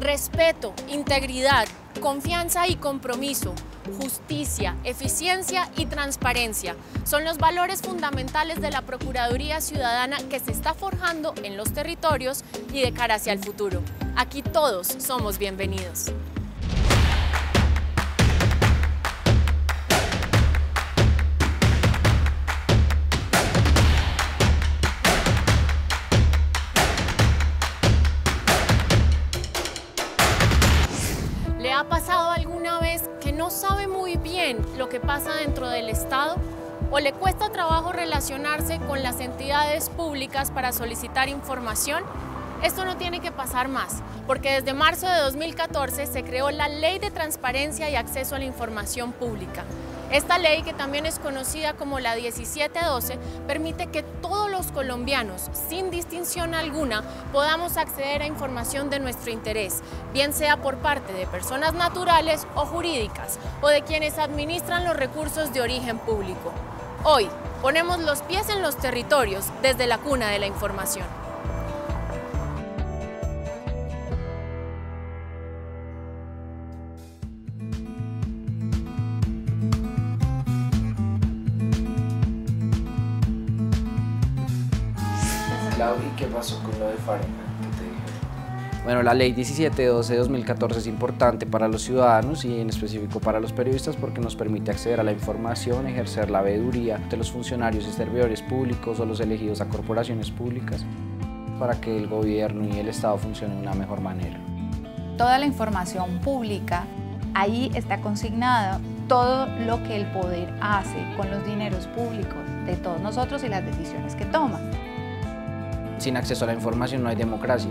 Respeto, integridad, confianza y compromiso, justicia, eficiencia y transparencia son los valores fundamentales de la Procuraduría Ciudadana que se está forjando en los territorios y de cara hacia el futuro. Aquí todos somos bienvenidos. ¿Le ha pasado alguna vez que no sabe muy bien lo que pasa dentro del Estado? ¿O le cuesta trabajo relacionarse con las entidades públicas para solicitar información? Esto no tiene que pasar más, porque desde marzo de 2014 se creó la Ley de Transparencia y Acceso a la Información Pública. Esta ley, que también es conocida como la 1712, permite que todos los colombianos, sin distinción alguna, podamos acceder a información de nuestro interés, bien sea por parte de personas naturales o jurídicas, o de quienes administran los recursos de origen público. Hoy, ponemos los pies en los territorios desde la cuna de la información. ¿Y qué pasó con lo de Fahrenheit? ¿Qué te dijeron? Bueno, la ley 1712 de 2014 es importante para los ciudadanos y en específico para los periodistas porque nos permite acceder a la información, ejercer la veeduría de los funcionarios y servidores públicos o los elegidos a corporaciones públicas para que el gobierno y el Estado funcionen de una mejor manera. Toda la información pública, ahí está consignada todo lo que el poder hace con los dineros públicos de todos nosotros y las decisiones que toma. Sin acceso a la información no hay democracia.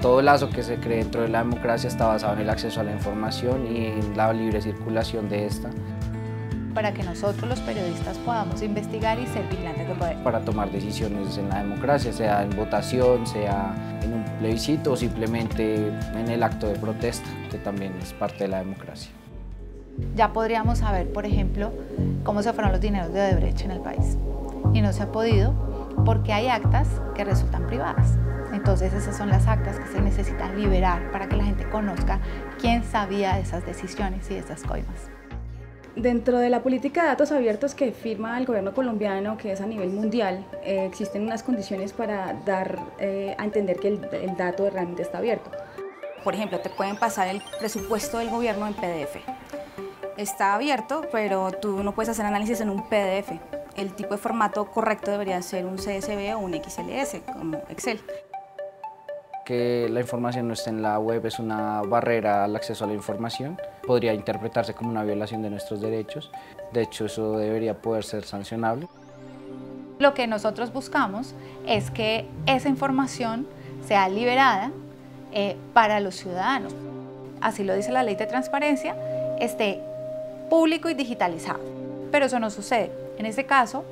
Todo lazo que se cree dentro de la democracia está basado en el acceso a la información y en la libre circulación de esta. Para que nosotros los periodistas podamos investigar y ser vigilantes del poder. Para tomar decisiones en la democracia, sea en votación, sea en un plebiscito o simplemente en el acto de protesta, que también es parte de la democracia. Ya podríamos saber, por ejemplo, cómo se fueron los dineros de Odebrecht en el país. Y no se ha podido porque hay actas que resultan privadas. Entonces esas son las actas que se necesitan liberar para que la gente conozca quién sabía de esas decisiones y de esas coimas. Dentro de la política de datos abiertos que firma el gobierno colombiano, que es a nivel mundial, existen unas condiciones para dar a entender que el dato realmente está abierto. Por ejemplo, te pueden pasar el presupuesto del gobierno en PDF. Está abierto, pero tú no puedes hacer análisis en un PDF. El tipo de formato correcto debería ser un CSV o un XLS, como Excel. Que la información no esté en la web es una barrera al acceso a la información. Podría interpretarse como una violación de nuestros derechos. De hecho, eso debería poder ser sancionable. Lo que nosotros buscamos es que esa información sea liberada para los ciudadanos. Así lo dice la Ley de Transparencia, esté público y digitalizado. Pero eso no sucede. En este caso,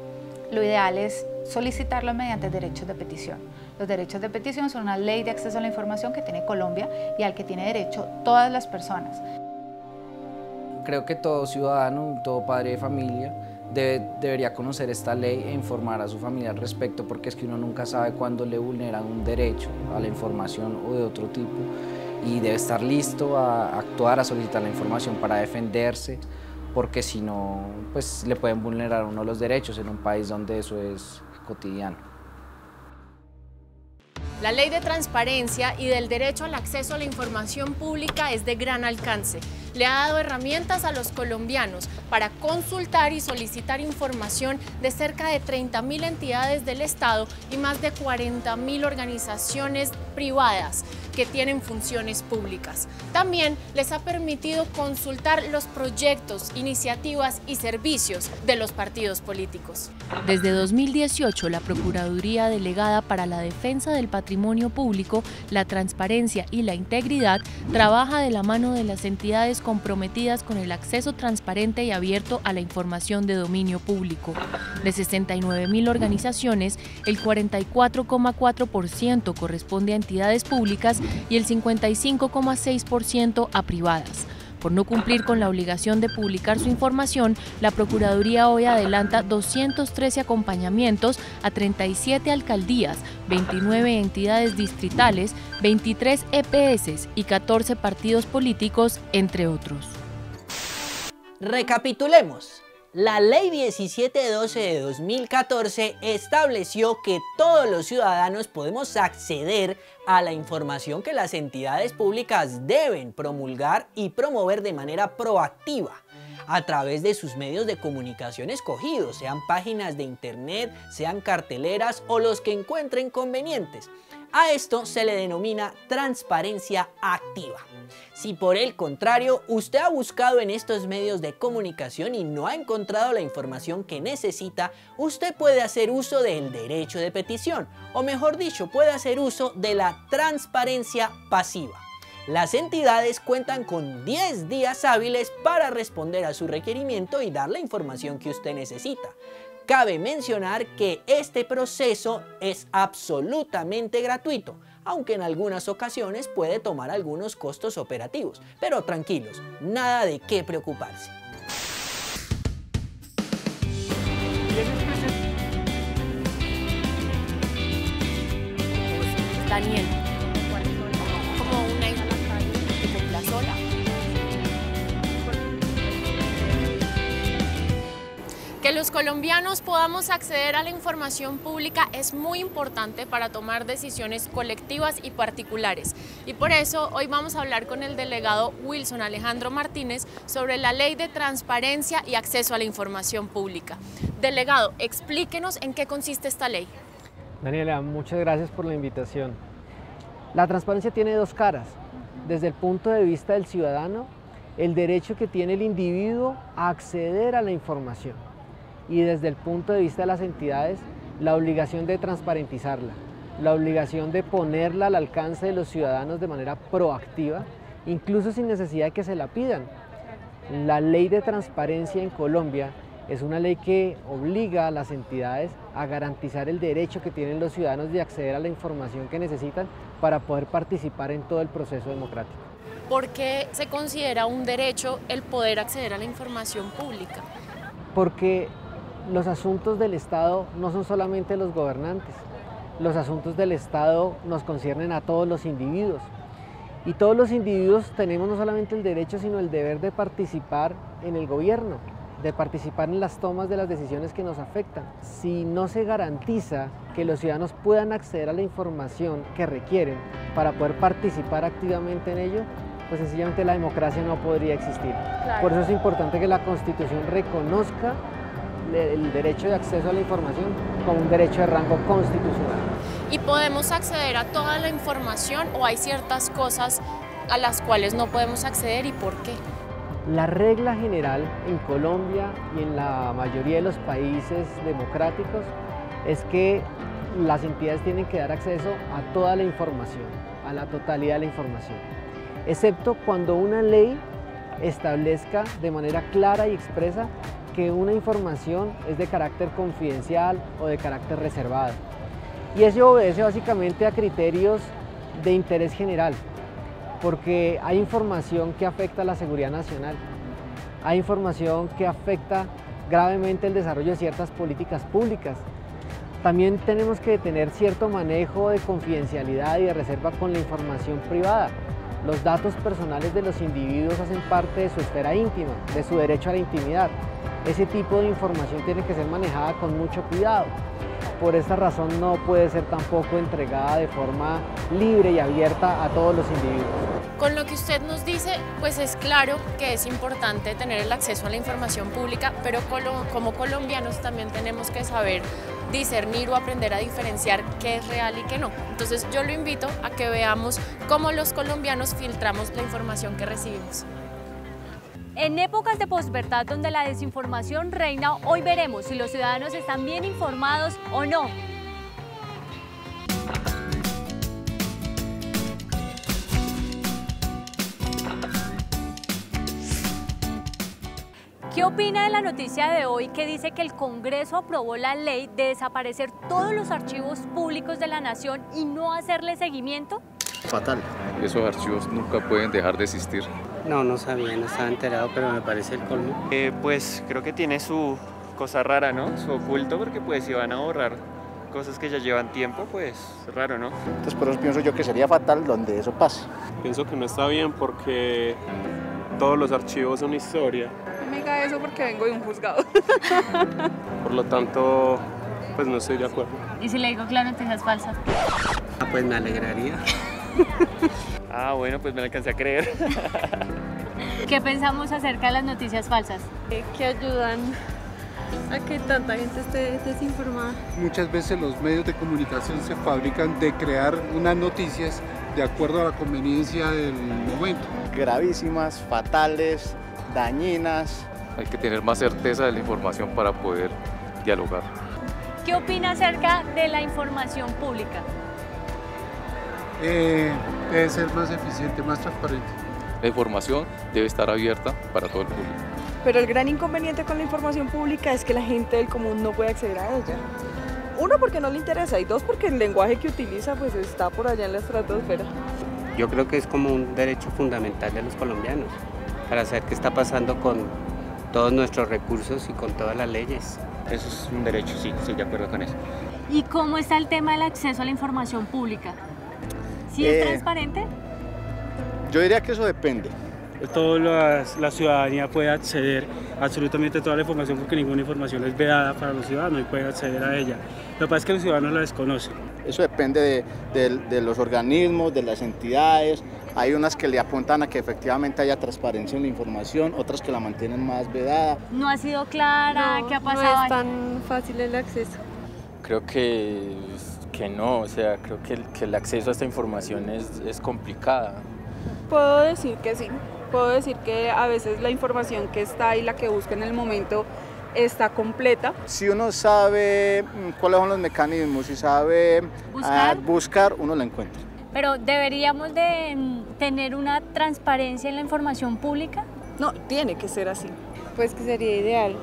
lo ideal es solicitarlo mediante derechos de petición. Los derechos de petición son una ley de acceso a la información que tiene Colombia y al que tiene derecho todas las personas. Creo que todo ciudadano, todo padre de familia debería conocer esta ley e informar a su familia al respecto, porque es que uno nunca sabe cuándo le vulneran un derecho a la información o de otro tipo y debe estar listo a actuar, a solicitar la información para defenderse, porque si no, pues le pueden vulnerar a uno los derechos en un país donde eso es cotidiano. La Ley de Transparencia y del derecho al acceso a la información pública es de gran alcance. Le ha dado herramientas a los colombianos para consultar y solicitar información de cerca de 30.000 entidades del Estado y más de 40.000 organizaciones privadas que tienen funciones públicas. También les ha permitido consultar los proyectos, iniciativas y servicios de los partidos políticos. Desde 2018, la Procuraduría Delegada para la Defensa del Patrimonio Público, la Transparencia y la Integridad trabaja de la mano de las entidades comprometidas con el acceso transparente y abierto a la información de dominio público. De 69.000 organizaciones, el 44,4% corresponde a entidades públicas y el 55,6% a privadas. Por no cumplir con la obligación de publicar su información, la Procuraduría hoy adelanta 213 acompañamientos a 37 alcaldías, 29 entidades distritales, 23 EPS y 14 partidos políticos, entre otros. Recapitulemos. La Ley 1712 de 2014 estableció que todos los ciudadanos podemos acceder a la información que las entidades públicas deben promulgar y promover de manera proactiva a través de sus medios de comunicación escogidos, sean páginas de internet, sean carteleras o los que encuentren convenientes. A esto se le denomina transparencia activa. Si por el contrario usted ha buscado en estos medios de comunicación y no ha encontrado la información que necesita, usted puede hacer uso del derecho de petición, o mejor dicho, puede hacer uso de la transparencia pasiva. Las entidades cuentan con 10 días hábiles para responder a su requerimiento y dar la información que usted necesita. Cabe mencionar que este proceso es absolutamente gratuito, aunque en algunas ocasiones puede tomar algunos costos operativos. Pero tranquilos, nada de qué preocuparse. Daniel, como una hija de la sola. Que los colombianos podamos acceder a la información pública es muy importante para tomar decisiones colectivas y particulares. Y por eso hoy vamos a hablar con el delegado Wilson Alejandro Martínez sobre la Ley de Transparencia y Acceso a la Información Pública. Delegado, explíquenos en qué consiste esta ley. Daniela, muchas gracias por la invitación. La transparencia tiene dos caras. Desde el punto de vista del ciudadano, el derecho que tiene el individuo a acceder a la información. Y desde el punto de vista de las entidades, la obligación de transparentizarla, la obligación de ponerla al alcance de los ciudadanos de manera proactiva, incluso sin necesidad de que se la pidan. La ley de transparencia en Colombia es una ley que obliga a las entidades a garantizar el derecho que tienen los ciudadanos de acceder a la información que necesitan para poder participar en todo el proceso democrático. ¿Por qué se considera un derecho el poder acceder a la información pública? Porque los asuntos del Estado no son solamente los gobernantes. Los asuntos del Estado nos conciernen a todos los individuos. Y todos los individuos tenemos no solamente el derecho, sino el deber de participar en el gobierno, de participar en las tomas de las decisiones que nos afectan. Si no se garantiza que los ciudadanos puedan acceder a la información que requieren para poder participar activamente en ello, pues sencillamente la democracia no podría existir. Claro. Por eso es importante que la Constitución reconozca el derecho de acceso a la información como un derecho de rango constitucional. ¿Y podemos acceder a toda la información o hay ciertas cosas a las cuales no podemos acceder y por qué? La regla general en Colombia y en la mayoría de los países democráticos es que las entidades tienen que dar acceso a toda la información, a la totalidad de la información, excepto cuando una ley establezca de manera clara y expresa que una información es de carácter confidencial o de carácter reservado. Y eso obedece básicamente a criterios de interés general, porque hay información que afecta a la seguridad nacional, hay información que afecta gravemente el desarrollo de ciertas políticas públicas. También tenemos que tener cierto manejo de confidencialidad y de reserva con la información privada. Los datos personales de los individuos hacen parte de su esfera íntima, de su derecho a la intimidad. Ese tipo de información tiene que ser manejada con mucho cuidado. Por esta razón no puede ser tampoco entregada de forma libre y abierta a todos los individuos. Con lo que usted nos dice, pues es claro que es importante tener el acceso a la información pública, pero como colombianos también tenemos que saber discernir o aprender a diferenciar qué es real y qué no. Entonces yo lo invito a que veamos cómo los colombianos filtramos la información que recibimos. En épocas de posverdad donde la desinformación reina, hoy veremos si los ciudadanos están bien informados o no. ¿Qué opina de la noticia de hoy que dice que el Congreso aprobó la ley de desaparecer todos los archivos públicos de la nación y no hacerle seguimiento? fatal. Esos archivos nunca pueden dejar de existir. No, no sabía, no estaba enterado, pero me parece el colmo. Pues creo que tiene su cosa rara, ¿no? Su oculto, porque pues si van a borrar cosas que ya llevan tiempo, pues raro, ¿no? Entonces por eso pienso yo que sería fatal donde eso pase. Pienso que no está bien porque todos los archivos son historia. No me diga eso porque vengo de un juzgado. Por lo tanto, pues no estoy de acuerdo. ¿Y si le digo que las noticias falsas? Pues me alegraría. Bueno, pues me la alcancé a creer. ¿Qué pensamos acerca de las noticias falsas? Que ayudan a que tanta gente esté desinformada. Muchas veces los medios de comunicación se fabrican de crear unas noticias de acuerdo a la conveniencia del momento. Gravísimas, fatales, dañinas. Hay que tener más certeza de la información para poder dialogar. ¿Qué opina acerca de la información pública? Debe ser más eficiente, más transparente. La información debe estar abierta para todo el público. Pero el gran inconveniente con la información pública es que la gente del común no puede acceder a ella. Uno, porque no le interesa, y dos, porque el lenguaje que utiliza pues está por allá en la estratosfera. Yo creo que es como un derecho fundamental de los colombianos, para saber qué está pasando con todos nuestros recursos y con todas las leyes. Eso es un derecho, sí, estoy de acuerdo con eso. ¿Y cómo está el tema del acceso a la información pública? ¿Sí es transparente? Yo diría que eso depende. Toda la ciudadanía puede acceder a absolutamente toda la información porque ninguna información es vedada para los ciudadanos y pueden acceder a ella. Lo que pasa es que los ciudadanos la desconocen. Eso depende de los organismos, de las entidades. Hay unas que le apuntan a que efectivamente haya transparencia en la información, otras que la mantienen más vedada. ¿No ha sido clara? ¿Qué ha pasado? No es tan fácil el acceso. Creo que no, o sea, creo que el acceso a esta información es complicada. Puedo decir que sí. Puedo decir que a veces la información que está ahí, la que busca en el momento, está completa. Si uno sabe cuáles son los mecanismos y sabe buscar, uno la encuentra. Pero ¿deberíamos de tener una transparencia en la información pública? No, tiene que ser así. Pues que sería ideal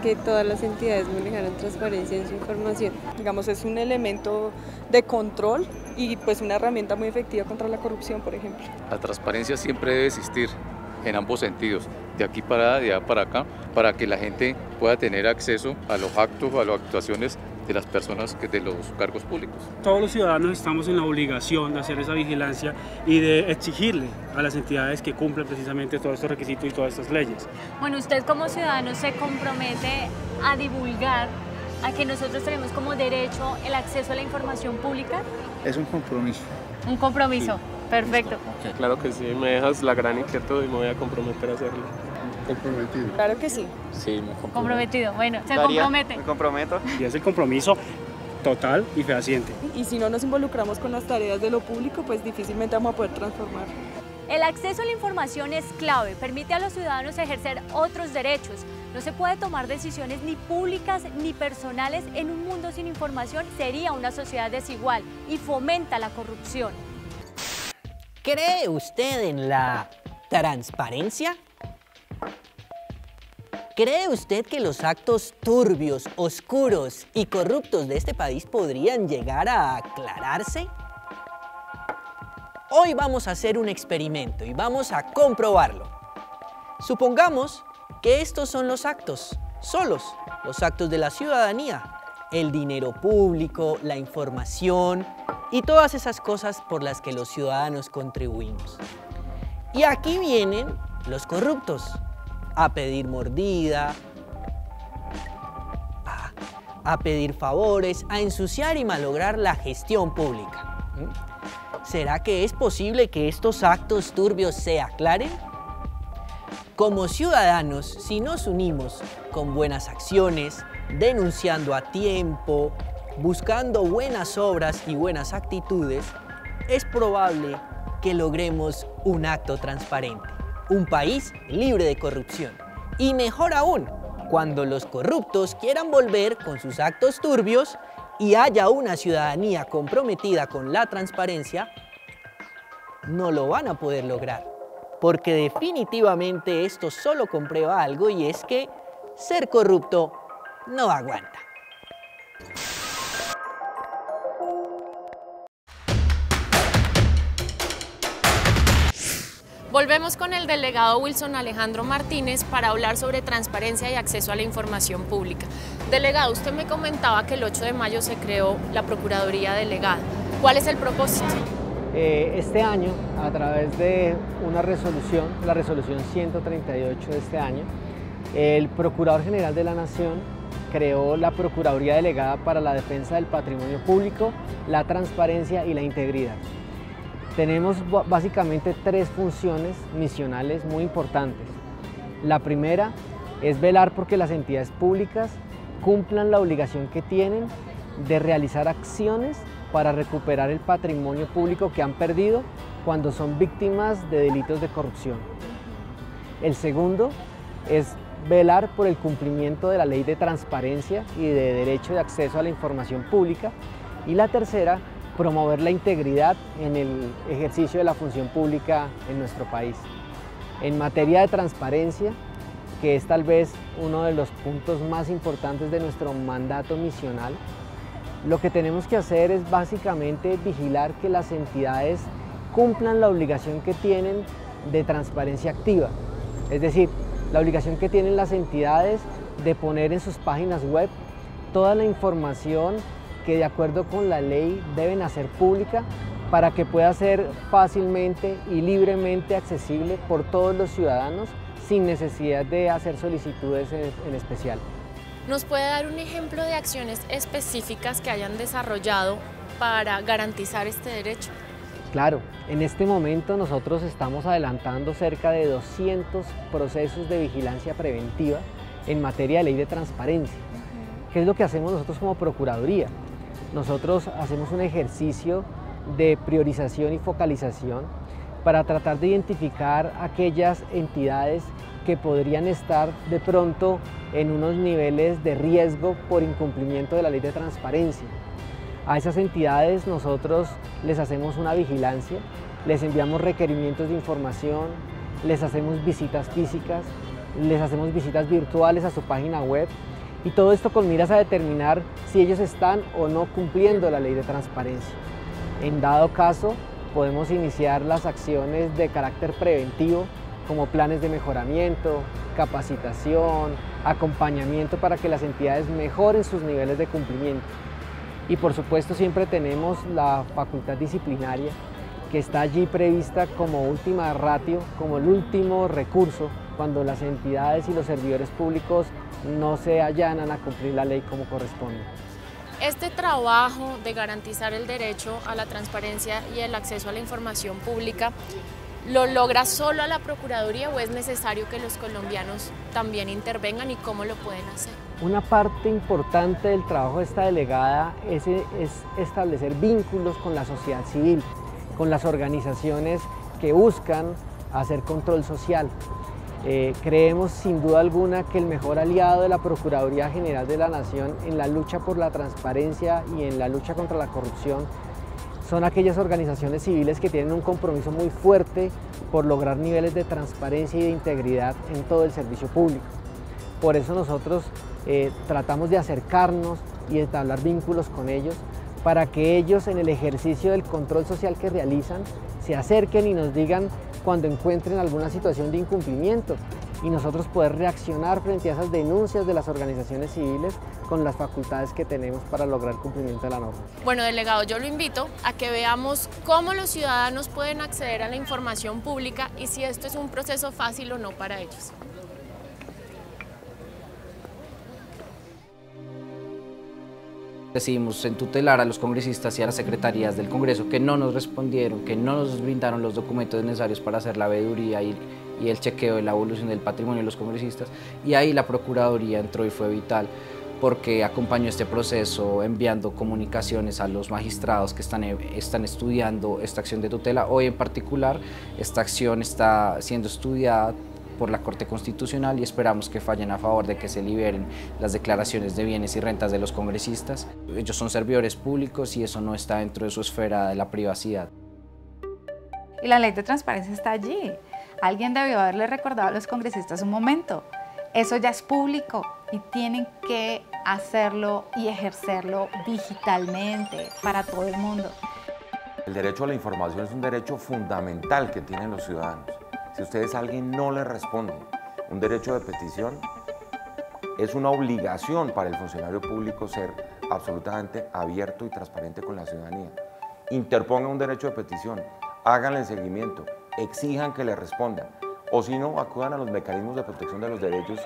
que todas las entidades manejaran transparencia en su información. Digamos, es un elemento de control y pues una herramienta muy efectiva contra la corrupción, por ejemplo. La transparencia siempre debe existir en ambos sentidos, de aquí para allá, de allá para acá, para que la gente pueda tener acceso a los actos, a las actuaciones de las personas, de los cargos públicos. Todos los ciudadanos estamos en la obligación de hacer esa vigilancia y de exigirle a las entidades que cumplan precisamente todos estos requisitos y todas estas leyes. Bueno, usted como ciudadano se compromete a divulgar a que nosotros tenemos como derecho el acceso a la información pública. Es un compromiso. Un compromiso, sí. Perfecto. Okay. Claro que sí, me dejas la gran inquietud y me voy a comprometer a hacerlo. Comprometido. Claro que sí. Sí, me comprometo. Comprometido, bueno, se compromete. Me comprometo. Y es el compromiso total y fehaciente. Y si no nos involucramos con las tareas de lo público, pues difícilmente vamos a poder transformar. El acceso a la información es clave, permite a los ciudadanos ejercer otros derechos. No se puede tomar decisiones ni públicas ni personales en un mundo sin información, sería una sociedad desigual y fomenta la corrupción. ¿Cree usted en la transparencia? ¿Cree usted que los actos turbios, oscuros y corruptos de este país podrían llegar a aclararse? Hoy vamos a hacer un experimento y vamos a comprobarlo. Supongamos que estos son los actos, solos, los actos de la ciudadanía, el dinero público, la información y todas esas cosas por las que los ciudadanos contribuimos. Y aquí vienen los corruptos, a pedir mordida, a pedir favores, a ensuciar y malograr la gestión pública. ¿Será que es posible que estos actos turbios se aclaren? Como ciudadanos, si nos unimos con buenas acciones, denunciando a tiempo, buscando buenas obras y buenas actitudes, es probable que logremos un acto transparente, un país libre de corrupción. Y mejor aún, cuando los corruptos quieran volver con sus actos turbios y haya una ciudadanía comprometida con la transparencia, no lo van a poder lograr. Porque definitivamente esto solo comprueba algo y es que ser corrupto no aguanta. Volvemos con el delegado Wilson Alejandro Martínez para hablar sobre transparencia y acceso a la información pública. Delegado, usted me comentaba que el 8 de mayo se creó la Procuraduría Delegada. ¿Cuál es el propósito? Este año, a través de una resolución, la resolución 138 de este año, el Procurador General de la Nación creó la Procuraduría Delegada para la Defensa del Patrimonio Público, la Transparencia y la Integridad. Tenemos básicamente tres funciones misionales muy importantes. La primera es velar porque las entidades públicas cumplan la obligación que tienen de realizar acciones para recuperar el patrimonio público que han perdido cuando son víctimas de delitos de corrupción. El segundo es velar por el cumplimiento de la ley de transparencia y de derecho de acceso a la información pública. Y la tercera, promover la integridad en el ejercicio de la función pública en nuestro país. En materia de transparencia, que es tal vez uno de los puntos más importantes de nuestro mandato misional, lo que tenemos que hacer es básicamente vigilar que las entidades cumplan la obligación que tienen de transparencia activa. Es decir, la obligación que tienen las entidades de poner en sus páginas web toda la información que de acuerdo con la ley deben hacer pública para que pueda ser fácilmente y libremente accesible por todos los ciudadanos sin necesidad de hacer solicitudes en especial. ¿Nos puede dar un ejemplo de acciones específicas que hayan desarrollado para garantizar este derecho? Claro, en este momento nosotros estamos adelantando cerca de 200 procesos de vigilancia preventiva en materia de ley de transparencia. ¿Qué es lo que hacemos nosotros como Procuraduría? Nosotros hacemos un ejercicio de priorización y focalización para tratar de identificar aquellas entidades que podrían estar de pronto en unos niveles de riesgo por incumplimiento de la ley de transparencia. A esas entidades nosotros les hacemos una vigilancia, les enviamos requerimientos de información, les hacemos visitas físicas, les hacemos visitas virtuales a su página web y todo esto con miras a determinar si ellos están o no cumpliendo la ley de transparencia. En dado caso, podemos iniciar las acciones de carácter preventivo como planes de mejoramiento, capacitación, acompañamiento para que las entidades mejoren sus niveles de cumplimiento. Y por supuesto siempre tenemos la facultad disciplinaria que está allí prevista como última ratio, como el último recurso cuando las entidades y los servidores públicos no se allanan a cumplir la ley como corresponde. Este trabajo de garantizar el derecho a la transparencia y el acceso a la información pública, ¿lo logra solo a la Procuraduría o es necesario que los colombianos también intervengan y cómo lo pueden hacer? Una parte importante del trabajo de esta delegada es establecer vínculos con la sociedad civil, con las organizaciones que buscan hacer control social. Creemos sin duda alguna que el mejor aliado de la Procuraduría General de la Nación en la lucha por la transparencia y en la lucha contra la corrupción son aquellas organizaciones civiles que tienen un compromiso muy fuerte por lograr niveles de transparencia y de integridad en todo el servicio público. Por eso nosotros tratamos de acercarnos y entablar vínculos con ellos para que ellos en el ejercicio del control social que realizan se acerquen y nos digan cuando encuentren alguna situación de incumplimiento y nosotros poder reaccionar frente a esas denuncias de las organizaciones civiles con las facultades que tenemos para lograr el cumplimiento de la norma. Bueno, delegado, yo lo invito a que veamos cómo los ciudadanos pueden acceder a la información pública y si esto es un proceso fácil o no para ellos. Decidimos en tutelar a los congresistas y a las secretarías del Congreso que no nos respondieron, que no nos brindaron los documentos necesarios para hacer la veeduría y el chequeo de la evolución del patrimonio de los congresistas, y ahí la Procuraduría entró y fue vital porque acompañó este proceso enviando comunicaciones a los magistrados que están estudiando esta acción de tutela. Hoy en particular esta acción está siendo estudiada por la Corte Constitucional y esperamos que fallen a favor de que se liberen las declaraciones de bienes y rentas de los congresistas. Ellos son servidores públicos y eso no está dentro de su esfera de la privacidad. Y la ley de transparencia está allí. Alguien debió haberle recordado a los congresistas un momento. Eso ya es público y tienen que hacerlo y ejercerlo digitalmente para todo el mundo. El derecho a la información es un derecho fundamental que tienen los ciudadanos. Si ustedes a alguien no le responden un derecho de petición, es una obligación para el funcionario público ser absolutamente abierto y transparente con la ciudadanía. Interpongan un derecho de petición, háganle el seguimiento, exijan que le respondan, o si no, acudan a los mecanismos de protección de los derechos,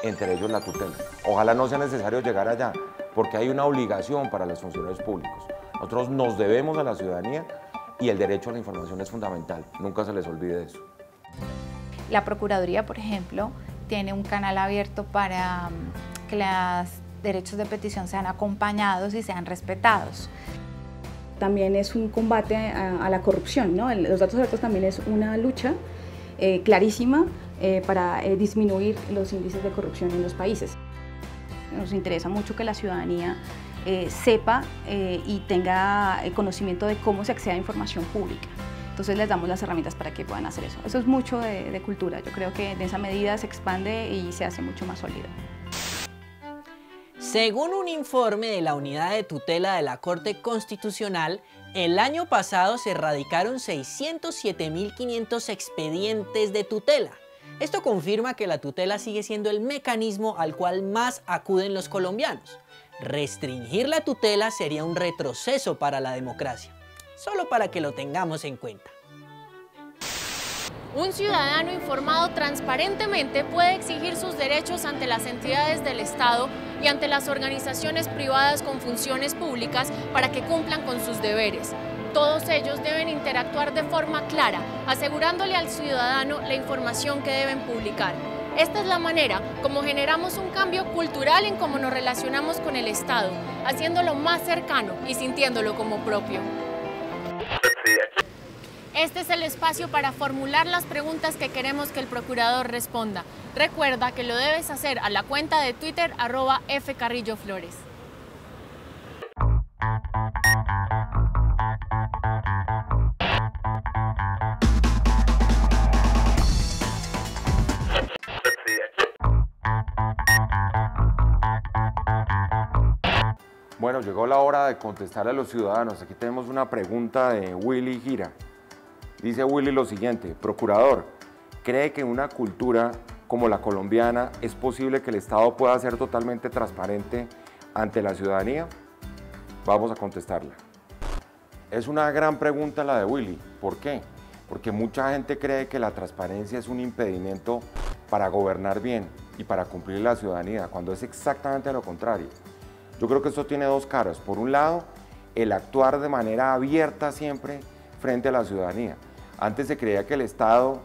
entre ellos la tutela. Ojalá no sea necesario llegar allá, porque hay una obligación para los funcionarios públicos. Nosotros nos debemos a la ciudadanía y el derecho a la información es fundamental, nunca se les olvide eso. La Procuraduría, por ejemplo, tiene un canal abierto para que los derechos de petición sean acompañados y sean respetados. También es un combate a la corrupción, ¿no? Los datos abiertos también es una lucha clarísima para disminuir los índices de corrupción en los países. Nos interesa mucho que la ciudadanía sepa y tenga conocimiento de cómo se accede a información pública. Entonces les damos las herramientas para que puedan hacer eso. Eso es mucho de cultura. Yo creo que de esa medida se expande y se hace mucho más sólido. Según un informe de la Unidad de Tutela de la Corte Constitucional, el año pasado se radicaron 607.500 expedientes de tutela. Esto confirma que la tutela sigue siendo el mecanismo al cual más acuden los colombianos. Restringir la tutela sería un retroceso para la democracia. Solo para que lo tengamos en cuenta. Un ciudadano informado transparentemente puede exigir sus derechos ante las entidades del Estado y ante las organizaciones privadas con funciones públicas para que cumplan con sus deberes. Todos ellos deben interactuar de forma clara, asegurándole al ciudadano la información que deben publicar. Esta es la manera como generamos un cambio cultural en cómo nos relacionamos con el Estado, haciéndolo más cercano y sintiéndolo como propio. Este es el espacio para formular las preguntas que queremos que el procurador responda. Recuerda que lo debes hacer a la cuenta de Twitter @fcarrilloflores. Bueno, llegó la hora de contestar a los ciudadanos. Aquí tenemos una pregunta de Willy Gira. Dice Willy lo siguiente: procurador, ¿cree que en una cultura como la colombiana es posible que el Estado pueda ser totalmente transparente ante la ciudadanía? Vamos a contestarla. Es una gran pregunta la de Willy. ¿Por qué? Porque mucha gente cree que la transparencia es un impedimento para gobernar bien y para cumplir la ciudadanía, cuando es exactamente lo contrario. Yo creo que esto tiene dos caras. Por un lado, el actuar de manera abierta siempre frente a la ciudadanía. Antes se creía que el Estado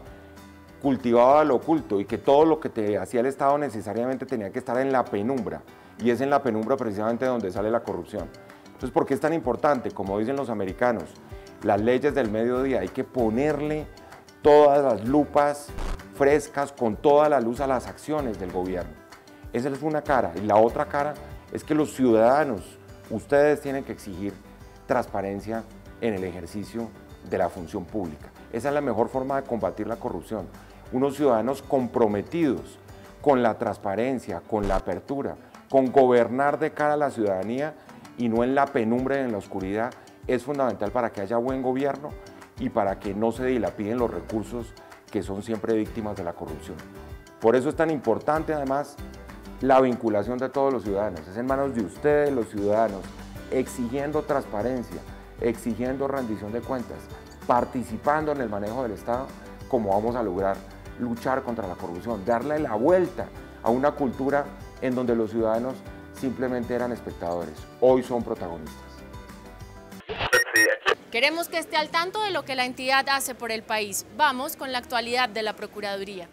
cultivaba lo oculto y que todo lo que te hacía el Estado necesariamente tenía que estar en la penumbra, y es en la penumbra precisamente donde sale la corrupción. Entonces, ¿por qué es tan importante? Como dicen los americanos, las leyes del mediodía, hay que ponerle todas las lupas frescas, con toda la luz a las acciones del gobierno. Esa es una cara. Y la otra cara es que los ciudadanos, ustedes tienen que exigir transparencia en el ejercicio de la función pública. Esa es la mejor forma de combatir la corrupción. Unos ciudadanos comprometidos con la transparencia, con la apertura, con gobernar de cara a la ciudadanía y no en la penumbra y en la oscuridad, es fundamental para que haya buen gobierno y para que no se dilapiden los recursos que son siempre víctimas de la corrupción. Por eso es tan importante además la vinculación de todos los ciudadanos. Es en manos de ustedes, los ciudadanos, exigiendo transparencia, exigiendo rendición de cuentas, participando en el manejo del Estado, como vamos a lograr luchar contra la corrupción, darle la vuelta a una cultura en donde los ciudadanos simplemente eran espectadores, hoy son protagonistas. Queremos que esté al tanto de lo que la entidad hace por el país. Vamos con la actualidad de la Procuraduría.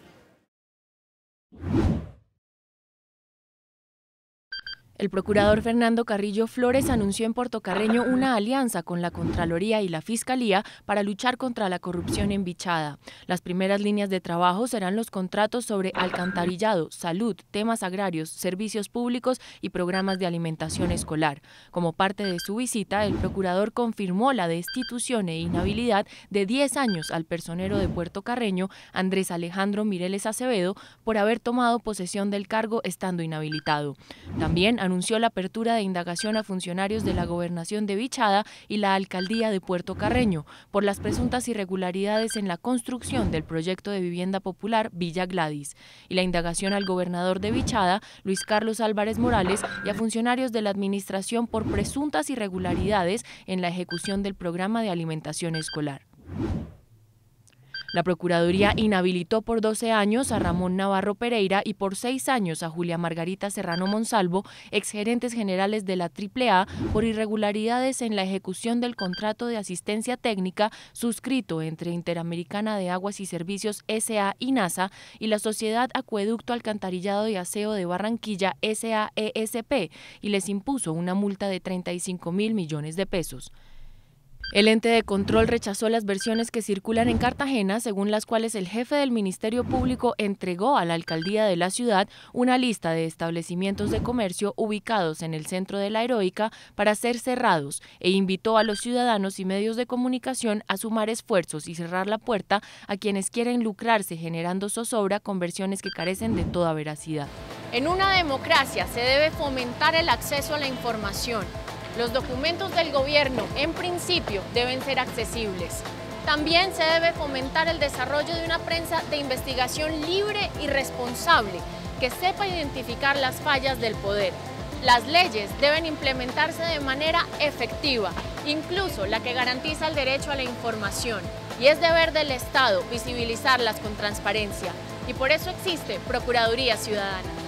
El procurador Fernando Carrillo Flores anunció en Portocarreño una alianza con la Contraloría y la Fiscalía para luchar contra la corrupción en Bichada. Las primeras líneas de trabajo serán los contratos sobre alcantarillado, salud, temas agrarios, servicios públicos y programas de alimentación escolar. Como parte de su visita, el procurador confirmó la destitución e inhabilidad de 10 años al personero de Puerto Carreño, Andrés Alejandro Mireles Acevedo, por haber tomado posesión del cargo estando inhabilitado. También anunció la apertura de indagación a funcionarios de la Gobernación de Vichada y la Alcaldía de Puerto Carreño por las presuntas irregularidades en la construcción del proyecto de vivienda popular Villa Gladys, y la indagación al gobernador de Vichada, Luis Carlos Álvarez Morales, y a funcionarios de la administración por presuntas irregularidades en la ejecución del programa de alimentación escolar. La Procuraduría inhabilitó por 12 años a Ramón Navarro Pereira y por 6 años a Julia Margarita Serrano Monsalvo, exgerentes generales de la AAA, por irregularidades en la ejecución del contrato de asistencia técnica suscrito entre Interamericana de Aguas y Servicios S.A. y NASA y la Sociedad Acueducto Alcantarillado y Aseo de Barranquilla S.A.E.S.P. y les impuso una multa de 35.000 millones de pesos. El ente de control rechazó las versiones que circulan en Cartagena, según las cuales el jefe del Ministerio Público entregó a la alcaldía de la ciudad una lista de establecimientos de comercio ubicados en el centro de la Heroica para ser cerrados e invitó a los ciudadanos y medios de comunicación a sumar esfuerzos y cerrar la puerta a quienes quieren lucrarse generando zozobra con versiones que carecen de toda veracidad. En una democracia se debe fomentar el acceso a la información. Los documentos del gobierno, en principio, deben ser accesibles. También se debe fomentar el desarrollo de una prensa de investigación libre y responsable, que sepa identificar las fallas del poder. Las leyes deben implementarse de manera efectiva, incluso la que garantiza el derecho a la información. Y es deber del Estado visibilizarlas con transparencia. Y por eso existe Procuraduría Ciudadana.